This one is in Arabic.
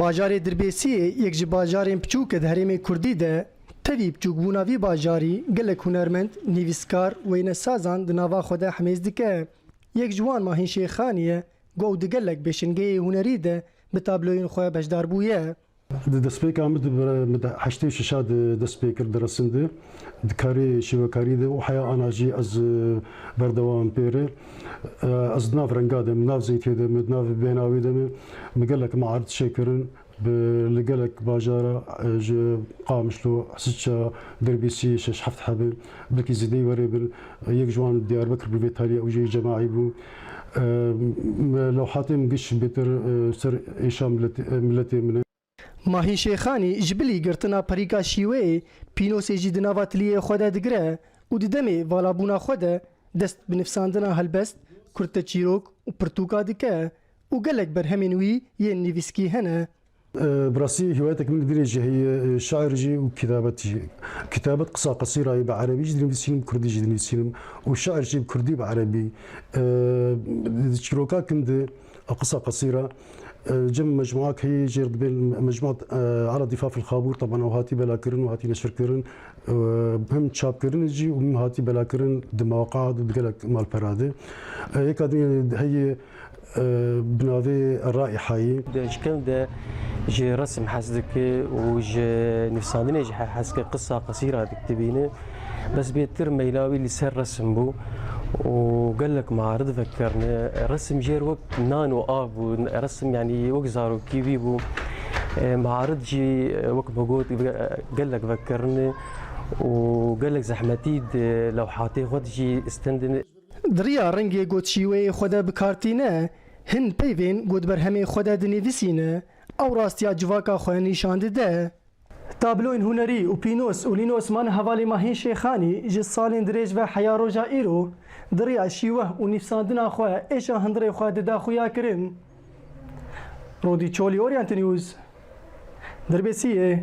Bajarê Dirbêsiyê yek ji bajarên biçûk di Herêmê Kurdî de tevî biçûkbûna vî bajarî gelek hunermend, nivîskar û wênesazan di nava xwe de hemêz dike. Yek ji wan Mahîn Şêxanî got di gelek bêşingehê hunerî de bi tabloyên xwe beşdar bûye. دەستپێکا هەشتەی شەشا دەستپێ کرد دەرەسنده دکارێ شێوەکاری دە و حیا ئاناژی ئەز بەردەوام پێرێ ئەز ناو ڕەنگا دەم ناو زەیتێ دەمێ ناو بێناوی دەمێ مگەلک معارد شێکردن لەگەلک باژارە قامشلۆ حسچە دەربیسی شەش هەفت هەبێ بلکی زیدەی وەرێ بن یەک جوان دیاربەکر ببێت تالی ئەوژەی جەماعی بوو لەوحاتێم گشت بێتر سەر ئێشا ملەتێ منە. Mahîn Şêxanî ji bilî girtina perîka şîweyê pînosê jî di nava tiliyê xwe de digire û di demê valabûna xwe de dest bi nivîsandina helbest, kurte çîrok û pirtûka dike û gelek berhemên wî yên nivîskî hene. براسي هوايتك من دري جي هي شاعر جي وكتابتي كتابة قصة قصيرة بعربي جدري نسيلم كردي جدري نسيلم وشاعر جي بكردي بعربي شروكا كند قصة قصيرة جم مجموعة هي جرد بين مجموعة على ضفاف الخابور طبعا وهاتي بلا كرن وهاتي نشر كرن هم تشاب كرن جي وهم هاتي بلا كرن دمواقع دقلك مال برادة هيك هي بنادي الرائحة شكل ده جي رسم حسدك وجي نفساني جي حسك قصة قصيرة تكتبينه بس بيتر ميلاوي اللي سر رسم بو وقال لك معارض فكرنا رسم جير وقت نانو اب ورسم يعني وقزارو كيفي بو معارض جي وقت بقول قال لك فكرنا وقال لك زحمتي لوحاتي خد جي استندن Diriya rengê gotşîweyê xwe de bikartîne, hin peyvên gotberhemê xwe de dinivîsîne, ew rastiya civaka xwe nîşan dide. Tabloyên hunerî û pînos û lînosman hevalê Mahîn Şêxanî ji salên dirêj ve heya roja îro diriya şîweh û nîvsandina xwe êşa hundirê xwe di daxuya kirin. Rodî Çolî Orient News Dirbêsiyê.